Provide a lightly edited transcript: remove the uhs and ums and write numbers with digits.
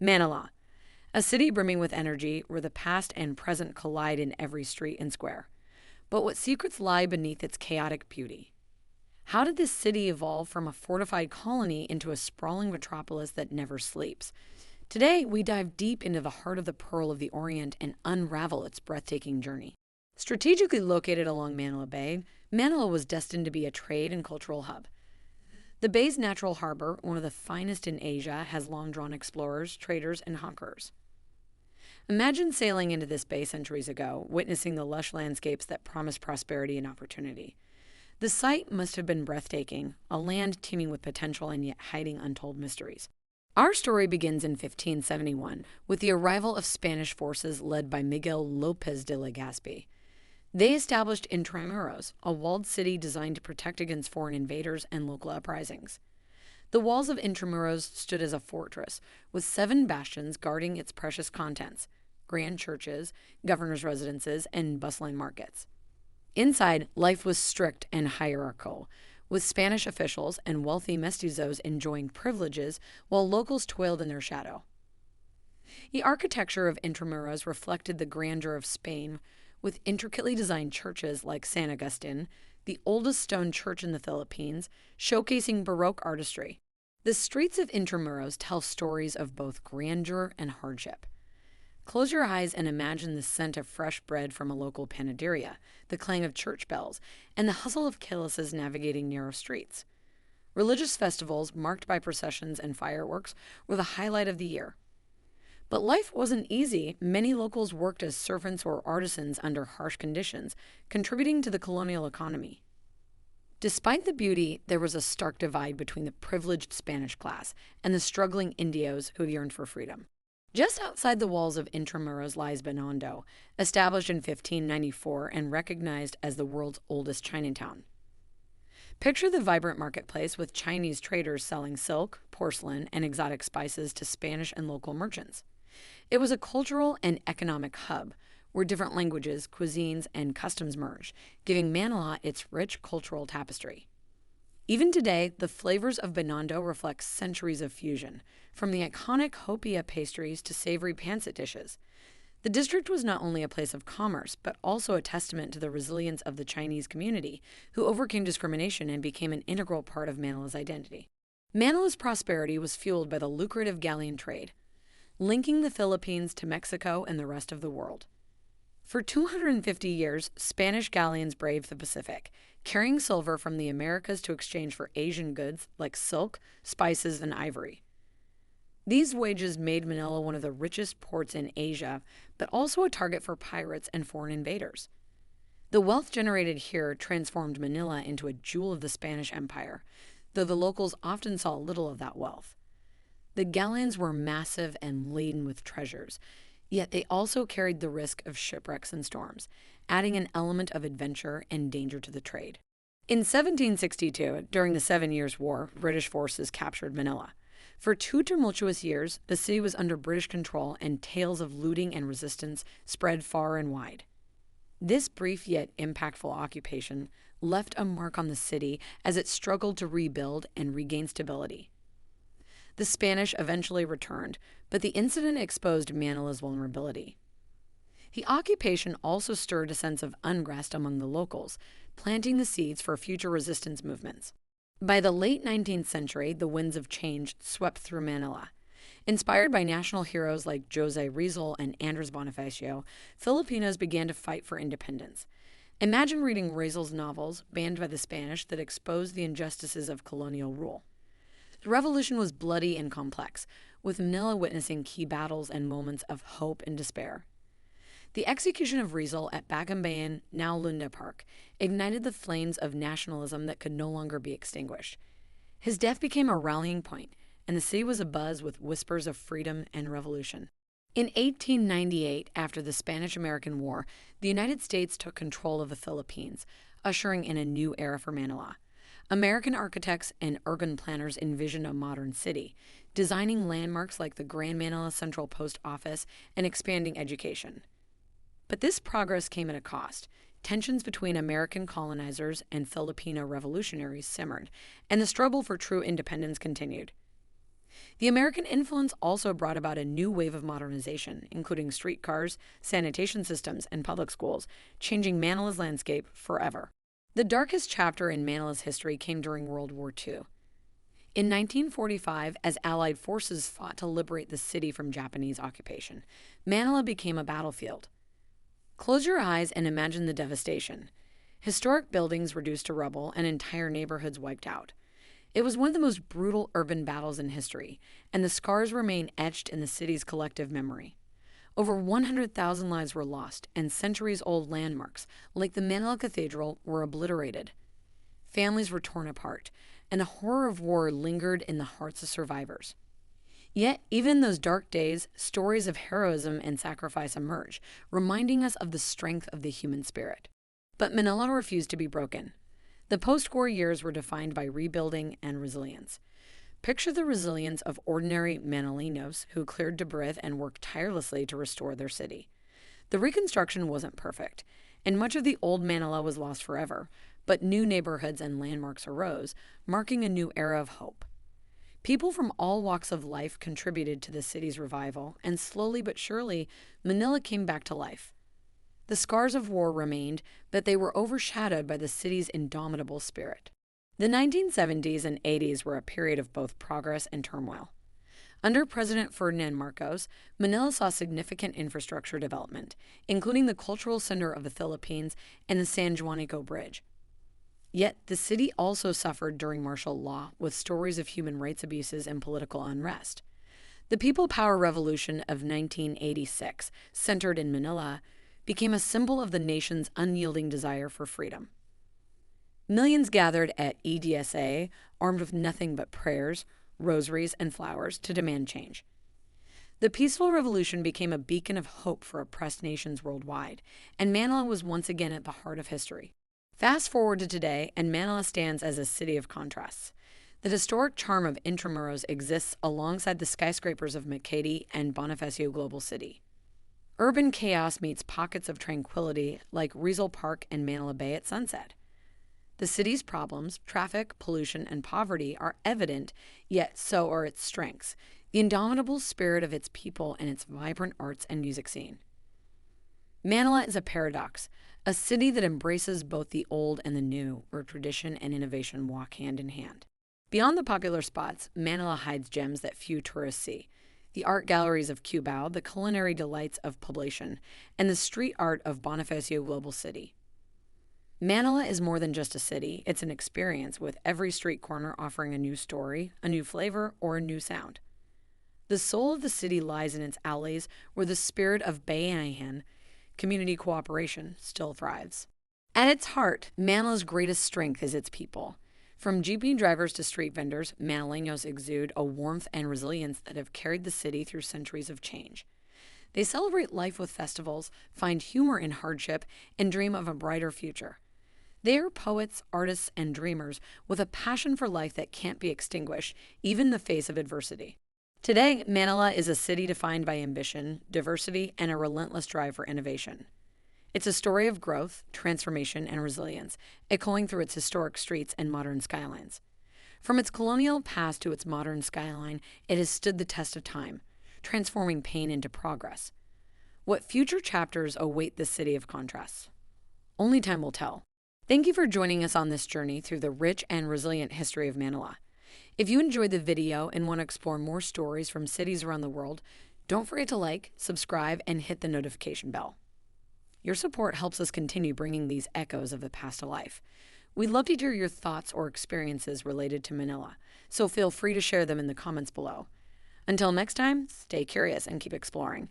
Manila, a city brimming with energy where the past and present collide in every street and square. But what secrets lie beneath its chaotic beauty? How did this city evolve from a fortified colony into a sprawling metropolis that never sleeps? Today, we dive deep into the heart of the Pearl of the Orient and unravel its breathtaking journey. Strategically located along Manila Bay, Manila was destined to be a trade and cultural hub. The bay's natural harbor, one of the finest in Asia, has long drawn explorers, traders, and conquerors. Imagine sailing into this bay centuries ago, witnessing the lush landscapes that promised prosperity and opportunity. The sight must have been breathtaking, a land teeming with potential and yet hiding untold mysteries. Our story begins in 1571 with the arrival of Spanish forces led by Miguel López de Legazpi. They established Intramuros, a walled city designed to protect against foreign invaders and local uprisings. The walls of Intramuros stood as a fortress, with 7 bastions guarding its precious contents: grand churches, governors' residences, and bustling markets. Inside, life was strict and hierarchical, with Spanish officials and wealthy mestizos enjoying privileges while locals toiled in their shadow. The architecture of Intramuros reflected the grandeur of Spain, with intricately designed churches like San Agustin, the oldest stone church in the Philippines, showcasing Baroque artistry. The streets of Intramuros tell stories of both grandeur and hardship. Close your eyes and imagine the scent of fresh bread from a local panaderia, the clang of church bells, and the hustle of killises navigating narrow streets. Religious festivals, marked by processions and fireworks, were the highlight of the year. But life wasn't easy. Many locals worked as servants or artisans under harsh conditions, contributing to the colonial economy. Despite the beauty, there was a stark divide between the privileged Spanish class and the struggling Indios who yearned for freedom. Just outside the walls of Intramuros lies Binondo, established in 1594 and recognized as the world's oldest Chinatown. Picture the vibrant marketplace with Chinese traders selling silk, porcelain, and exotic spices to Spanish and local merchants. It was a cultural and economic hub where different languages, cuisines, and customs merged, giving Manila its rich cultural tapestry. Even today, the flavors of Binondo reflect centuries of fusion, from the iconic hopia pastries to savory pancit dishes. The district was not only a place of commerce, but also a testament to the resilience of the Chinese community, who overcame discrimination and became an integral part of Manila's identity. Manila's prosperity was fueled by the lucrative Galleon Trade, linking the Philippines to Mexico and the rest of the world. For 250 years, Spanish galleons braved the Pacific, carrying silver from the Americas to exchange for Asian goods like silk, spices, and ivory. These voyages made Manila one of the richest ports in Asia, but also a target for pirates and foreign invaders. The wealth generated here transformed Manila into a jewel of the Spanish Empire, though the locals often saw little of that wealth. The galleons were massive and laden with treasures, yet they also carried the risk of shipwrecks and storms, adding an element of adventure and danger to the trade. In 1762, during the 7 Years' War, British forces captured Manila. For 2 tumultuous years, the city was under British control and tales of looting and resistance spread far and wide. This brief yet impactful occupation left a mark on the city as it struggled to rebuild and regain stability. The Spanish eventually returned, but the incident exposed Manila's vulnerability. The occupation also stirred a sense of unrest among the locals, planting the seeds for future resistance movements. By the late 19th century, the winds of change swept through Manila. Inspired by national heroes like Jose Rizal and Andres Bonifacio, Filipinos began to fight for independence. Imagine reading Rizal's novels, banned by the Spanish, that exposed the injustices of colonial rule. The revolution was bloody and complex, with Manila witnessing key battles and moments of hope and despair. The execution of Rizal at Bagumbayan, now Lunda Park, ignited the flames of nationalism that could no longer be extinguished. His death became a rallying point, and the city was abuzz with whispers of freedom and revolution. In 1898, after the Spanish-American War, the United States took control of the Philippines, ushering in a new era for Manila. American architects and urban planners envisioned a modern city, designing landmarks like the Grand Manila Central Post Office and expanding education. But this progress came at a cost. Tensions between American colonizers and Filipino revolutionaries simmered, and the struggle for true independence continued. The American influence also brought about a new wave of modernization, including streetcars, sanitation systems, and public schools, changing Manila's landscape forever. The darkest chapter in Manila's history came during World War II. In 1945, as Allied forces fought to liberate the city from Japanese occupation, Manila became a battlefield. Close your eyes and imagine the devastation. Historic buildings reduced to rubble and entire neighborhoods wiped out. It was one of the most brutal urban battles in history, and the scars remain etched in the city's collective memory. Over 100,000 lives were lost, and centuries-old landmarks, like the Manila Cathedral, were obliterated. Families were torn apart, and the horror of war lingered in the hearts of survivors. Yet, even in those dark days, stories of heroism and sacrifice emerge, reminding us of the strength of the human spirit. But Manila refused to be broken. The post-war years were defined by rebuilding and resilience. Picture the resilience of ordinary Manileños who cleared debris and worked tirelessly to restore their city. The reconstruction wasn't perfect, and much of the old Manila was lost forever, but new neighborhoods and landmarks arose, marking a new era of hope. People from all walks of life contributed to the city's revival, and slowly but surely, Manila came back to life. The scars of war remained, but they were overshadowed by the city's indomitable spirit. The 1970s and 80s were a period of both progress and turmoil. Under President Ferdinand Marcos, Manila saw significant infrastructure development, including the cultural center of the Philippines and the San Juanico Bridge. Yet, the city also suffered during martial law, with stories of human rights abuses and political unrest. The People Power Revolution of 1986, centered in Manila, became a symbol of the nation's unyielding desire for freedom. Millions gathered at EDSA, armed with nothing but prayers, rosaries, and flowers to demand change. The peaceful revolution became a beacon of hope for oppressed nations worldwide, and Manila was once again at the heart of history. Fast forward to today, and Manila stands as a city of contrasts. The historic charm of Intramuros exists alongside the skyscrapers of Makati and Bonifacio Global City. Urban chaos meets pockets of tranquility like Rizal Park and Manila Bay at sunset. The city's problems, traffic, pollution, and poverty are evident, yet so are its strengths, the indomitable spirit of its people and its vibrant arts and music scene. Manila is a paradox, a city that embraces both the old and the new, where tradition and innovation walk hand in hand. Beyond the popular spots, Manila hides gems that few tourists see. The art galleries of Cubao, the culinary delights of Poblation, and the street art of Bonifacio Global City. Manila is more than just a city, it's an experience, with every street corner offering a new story, a new flavor, or a new sound. The soul of the city lies in its alleys, where the spirit of Bayan, community cooperation, still thrives. At its heart, Manila's greatest strength is its people. From jeepney drivers to street vendors, Manileños exude a warmth and resilience that have carried the city through centuries of change. They celebrate life with festivals, find humor in hardship, and dream of a brighter future. They are poets, artists, and dreamers with a passion for life that can't be extinguished, even in the face of adversity. Today, Manila is a city defined by ambition, diversity, and a relentless drive for innovation. It's a story of growth, transformation, and resilience, echoing through its historic streets and modern skylines. From its colonial past to its modern skyline, it has stood the test of time, transforming pain into progress. What future chapters await this city of contrasts? Only time will tell. Thank you for joining us on this journey through the rich and resilient history of Manila. If you enjoyed the video and want to explore more stories from cities around the world, don't forget to like, subscribe, and hit the notification bell. Your support helps us continue bringing these echoes of the past to life. We'd love to hear your thoughts or experiences related to Manila, so feel free to share them in the comments below. Until next time, stay curious and keep exploring.